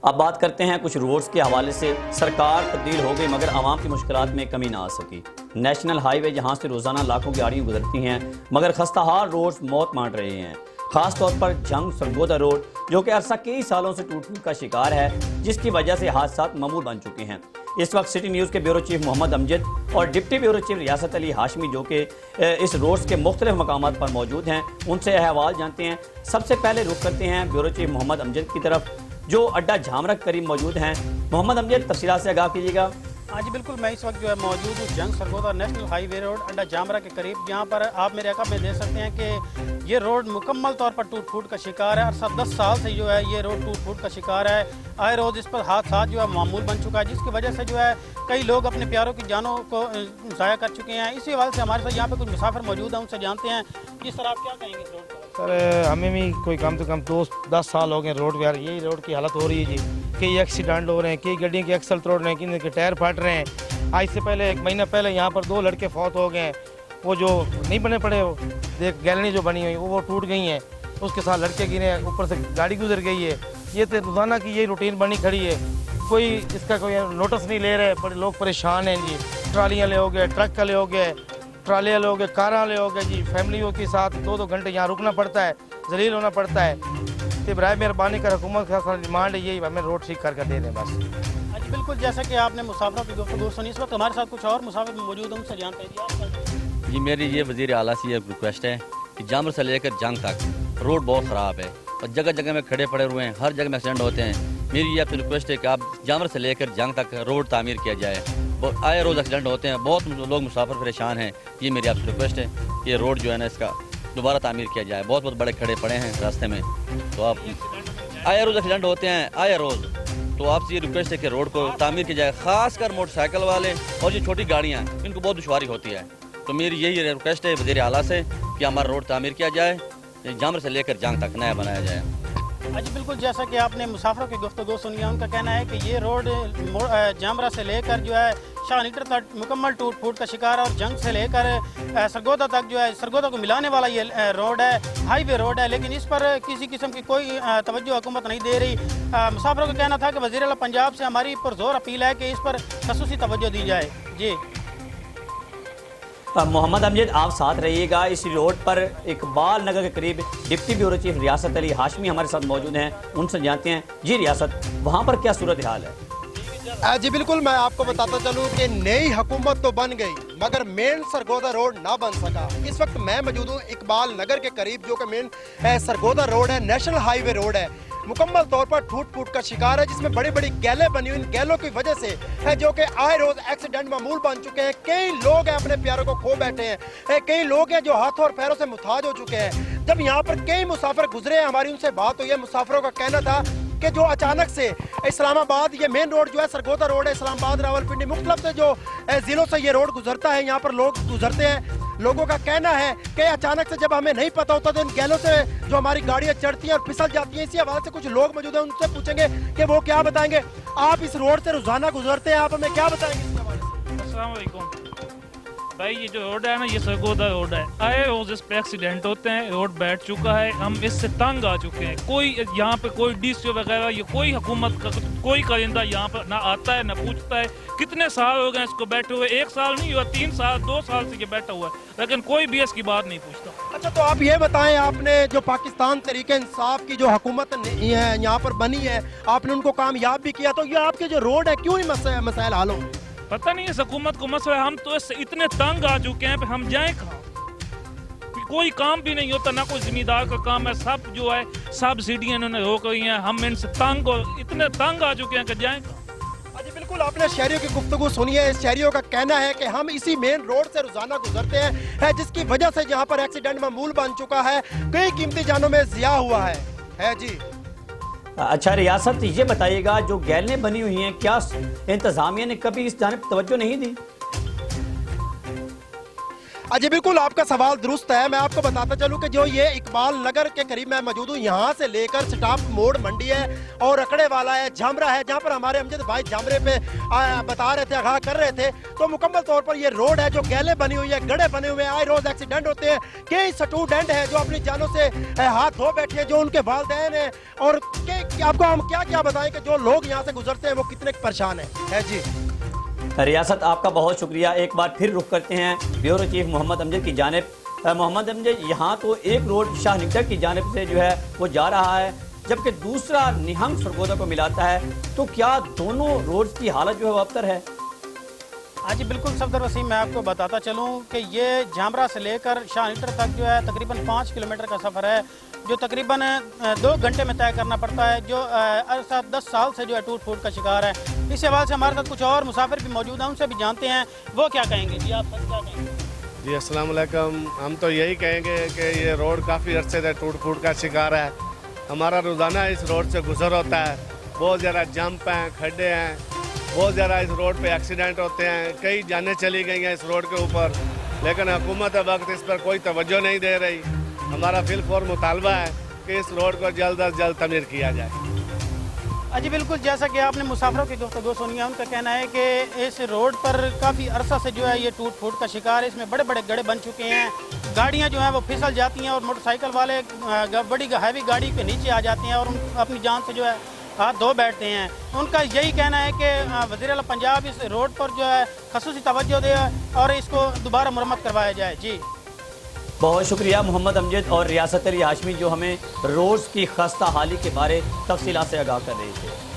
अब बात करते हैं कुछ रोड्स के हवाले से। सरकार तब्दील हो गई मगर आवाम की मुश्किलात में कमी ना आ सकी। नेशनल हाईवे जहां से रोजाना लाखों गाड़ियां गुजरती हैं मगर खस्ताहाल रोड्स मौत मांड रहे हैं। खास तौर पर जंग सरगोदा रोड जो कि अरसा कई सालों से टूट फूट का शिकार है, जिसकी वजह से हादसा मामूल बन चुके हैं। इस वक्त सिटी न्यूज़ के ब्यूरो चीफ मोहम्मद अमजद और डिप्टी ब्यूरो चीफ रियासत अली हाशमी जो कि इस रोड्स के मुख्तलिफ मकामात पर मौजूद हैं, उनसे अहवाल जानते हैं। सबसे पहले रुख करते हैं ब्यूरो चीफ मोहम्मद अमजद की तरफ जो अड्डा झामरा के करीब मौजूद हैं। मोहम्मद अमजद, तफसीलात से आगाह कीजिएगा। हाँ जी बिल्कुल, मैं इस वक्त जो है मौजूद हूँ जंग सरगोदा नेशनल हाईवे रोड अड्डा जामरा के करीब, जहाँ पर आप मेरे अकब में देख सकते हैं कि ये रोड मुकम्मल तौर पर टूट फूट का शिकार है। अरसा 10 साल से जो है ये रोड टूट फूट का शिकार है। आए रोज़ इस पर हादसा जो है मामूल बन चुका है, जिसकी वजह से जो है कई लोग अपने प्यारों की जानों को ज़ाया कर चुके हैं। इसी हवाले से हमारे साथ यहाँ पर कुछ मुसाफिर मौजूद हैं, उनसे जानते हैं कि सर आप क्या कहेंगे इस रोड पर। सर हमें भी कोई कम से कम 10 साल हो गए रोड पर, यही रोड की हालत हो रही है जी। कई एक्सीडेंट हो रहे हैं, कई गाड़ियों के एक्सल तोड़ रहे हैं, किसी के टायर फट रहे हैं। आज से पहले 1 महीना पहले यहाँ पर 2 लड़के फौत हो गए हैं। वो जो नहीं बने पड़े, देख गैलरी जो बनी हुई वो टूट गई हैं, उसके साथ लड़के गिरे, ऊपर से गाड़ी गुजर गई है। ये तो रोज़ाना की यही रूटीन बनी खड़ी है, कोई इसका कोई नोटिस नहीं ले रहे। बड़े लोग परेशान हैं जी। ट्रालियाँ ले हो गए, ट्रक ले हो गए, ट्रालियाँ ले हो गए, कारां ले हो गए जी। फैमिलियों के साथ 2-2 घंटे यहाँ रुकना पड़ता है, जलील होना पड़ता है। तो बराए मेहरबानी कर हुकूमत का डिमांड है यही, हमें रोड ठीक करके दे दें बस। जी बिल्कुल, जैसा कि आपने मुसाफिरों की गुफ्तगू सुनी, इस वक्त हमारे साथ कुछ और मुसाफिर मौजूद हैं, उनसे जानते हैं जी। मेरी ये वज़ीर आला से ये रिक्वेस्ट है कि जामर से लेकर जंग तक रोड बहुत ख़राब है और जगह जगह में खड़े पड़े हुए हैं, हर जगह में एक्सीडेंट होते हैं। मेरी ये आपसे रिक्वेस्ट है कि आप जामर से लेकर जंग तक रोड तामीर किया जाए। आए रोज़ एक्सीडेंट होते हैं, बहुत लोग मुसाफिर परेशान हैं। ये मेरी आपसे रिक्वेस्ट है कि ये रोड जो है ना इसका दोबारा तामीर किया जाए। बहुत बड़े खड़े पड़े हैं रास्ते में, तो आप आए रोज़ एक्सीडेंट होते हैं, आए रोज़। तो आपसे ये रिक्वेस्ट है कि रोड को तामीर किया जाए, ख़ासकर मोटरसाइकिल वाले और ये छोटी गाड़ियाँ, इनको बहुत दुश्वारी होती है। तो मेरी यही रिक्वेस्ट है वज़ीर आला से कि हमारा रोड तामीर किया जाए, जामर से लेकर जंग तक नया बनाया जाए। जी बिल्कुल, जैसा कि आपने मुसाफिरों की गुफ्तगू सुनी है, उनका कहना है कि ये रोड जामरा से लेकर जो है शाहनीटर तक मुकम्मल टूट फूट का शिकार है और जंग से लेकर सरगोदा तक जो है सरगोदा को मिलाने वाला ये रोड है, हाईवे रोड है, लेकिन इस पर किसी किस्म की कोई तवज्जो हुकूमत नहीं दे रही। मुसाफिरों का कहना था कि वज़ीर आला पंजाब से हमारी पुरज़ोर अपील है कि इस पर ख़ुसूसी तवज्जो दी जाए। जी मोहम्मद अमजद, आप साथ रहिएगा। इस रोड पर इकबाल नगर के करीब डिप्टी ब्यूरो चीफ रियासत अली हाशमी हमारे साथ मौजूद हैं, उनसे जानते हैं। जी रियासत, वहाँ पर क्या सूरत हाल है? जी बिल्कुल, मैं आपको बताता चलूँ कि नई हुकूमत तो बन गई मगर मेन सरगोदा रोड ना बन सका। इस वक्त मैं मौजूद हूँ इकबाल नगर के करीब, जो कि मेन सरगोदा रोड है, नेशनल हाईवे रोड है, मुकम्मल तौर पर टूट फूट का शिकार है, जिसमें बड़ी बड़ी गैलें बनी हुई। इन गैलों की वजह से है जो कि आए रोज एक्सीडेंट मामूल बन चुके हैं। कई लोग हैं अपने प्यारों को खो बैठे हैं, कई लोग हैं जो हाथों और पैरों से मुताज हो चुके हैं। जब यहाँ पर कई मुसाफिर गुजरे हैं, हमारी उनसे बात हुई है, मुसाफिरों का कहना था कि जो अचानक से इस्लामाबाद, ये मेन रोड जो है सरगोदा रोड है, इस्लामाबाद रावलपिंडी मुख्तलिफ से जो जिलों से ये रोड गुजरता है, यहाँ पर लोग गुजरते हैं। लोगों का कहना है कि अचानक से जब हमें नहीं पता होता तो इन गैलों से जो हमारी गाड़ियाँ चढ़ती हैं और फिसल जाती हैं। इसी हवाले से कुछ लोग मौजूद हैं, उनसे पूछेंगे कि वो क्या बताएंगे। आप इस रोड से रोजाना गुजरते हैं, आप हमें क्या बताएंगे इसके हवाले से? अस्सलाम वालेकुम भाई, ये जो रोड है ना, ये सरगोदा रोड है। आए रोज इस पे एक्सीडेंट होते हैं, रोड बैठ चुका है, हम इससे तंग आ चुके हैं। कोई यहाँ पे कोई डीसी वगैरह, ये कोई हुकूमत का कोई कारिंदा यहाँ पर ना आता है ना पूछता है। कितने साल हो गए इसको बैठे हुए, 1 साल नहीं हुआ, 3 साल 2 साल से ये बैठा हुआ है, लेकिन कोई भी इसकी बात नहीं पूछता। अच्छा, तो आप ये बताएं, आपने जो पाकिस्तान तरीके इंसाफ की जो हुकूमत है यहाँ पर बनी है, आपने उनको कामयाब भी किया, तो ये आपके जो रोड है क्यों ही मसाइल हल हो? पता नहीं इस हुकूमत को मसला है, हम तो इससे इतने तंग आ चुके हैं, हम जाएं कहाँ? कोई काम भी नहीं होता, ना कोई जिम्मेदार का काम है, सब जो है सब्सिडियां इन्होंने रोक रही हैं। हम इनसे तंग और इतने तंग आ चुके हैं कि जाएं कहाँ? जी बिल्कुल, आपने शहरियों की गुफ्तगू सुनी है। शहरियों का कहना है कि हम इसी मेन रोड से रोजाना गुजरते हैं, जिसकी वजह से यहाँ पर एक्सीडेंट मामूल बन चुका है, कई कीमती जानों में ज़िया हुआ है जी। अच्छा रियासत, ये बताइएगा जो गैलें बनी हुई हैं, क्या इंतजामिया ने कभी इस जानिब तवज्जो नहीं दी? अजी बिल्कुल आपका सवाल दुरुस्त है। मैं आपको बताता चलूं कि जो ये इकबाल नगर के करीब मैं मौजूद हूँ, यहाँ से लेकर स्टाफ मोड़ मंडी है और रकड़े वाला है, झामरा है, जहाँ पर हमारे अमजद भाई झामरे पे बता रहे थे, आगाह कर रहे थे। तो मुकम्मल तौर पर ये रोड है जो गैले बनी हुई है, गड्ढे बने हुए हैं, आए रोज एक्सीडेंट होते हैं। कई स्टूडेंट हैं जो अपनी जानों से हाथ धो बैठे हैं, जो उनके वालिदैन हैं, और आपको हम क्या क्या बताएं कि जो लोग यहाँ से गुजरते हैं वो कितने परेशान है जी। रियासत आपका बहुत शुक्रिया। एक बार फिर रुख करते हैं ब्यूरो चीफ मोहम्मद अमजद की जानिब। मोहम्मद अमजद, यहाँ तो एक रोड शाह निगटर की जानिब से जो है वो जा रहा है, जबकि दूसरा निहंग सरगोदा को मिलाता है, तो क्या दोनों रोड्स की हालत जो है वो अबतर है? हाँ जी बिल्कुल सफदर वसीम, मैं आपको बताता चलूँ कि ये झामरा से लेकर शाह निगटर तक जो है तकरीबन 5 किलोमीटर का सफ़र है, जो तकरीबन 2 घंटे में तय करना पड़ता है, जो 10 साल से जो है टूट फूट का शिकार है। इस हवाले से हमारे साथ कुछ और मुसाफिर भी मौजूद हैं, उनसे भी जानते हैं वो क्या कहेंगे। जी आप क्या कहेंगे? जी अस्सलाम वालेकुम। हम तो यही कहेंगे कि ये रोड काफ़ी अरसे से टूट फूट का शिकार है। हमारा रोज़ाना इस रोड से गुजर होता है, बहुत ज़्यादा जंप हैं, खड्डे हैं, बहुत ज़्यादा इस रोड पे एक्सीडेंट होते हैं, कई जानें चली गई हैं इस रोड के ऊपर, लेकिन हुकूमत वक्त इस पर कोई तवज्जो नहीं दे रही। हमारा फिलफौर मुतालबा है कि इस रोड को जल्द अज जल्द तमीर किया जाए। जी बिल्कुल, जैसा कि आपने मुसाफिरों की गुफ्तगू सुनी है, उनका कहना है कि इस रोड पर काफ़ी अरसा से जो है ये टूट फूट का शिकार है। इसमें बड़े बड़े गड्ढे बन चुके हैं, गाड़ियाँ जो हैं वो फिसल जाती हैं और मोटरसाइकिल वाले बड़ी हैवी गाड़ी के नीचे आ जाते हैं और अपनी जान से जो है हाथ धो बैठते हैं। उनका यही कहना है कि वज़ीर आला पंजाब इस रोड पर जो है ख़ुसूसी तवज्जो दे और इसको दोबारा मुरम्मत करवाया जाए। जी बहुत शुक्रिया मोहम्मद अमजद और रियासत अली हाशमी, जो हमें रोड्स की खस्ता हाली के बारे तफसीलात से आगाह कर रहे थे।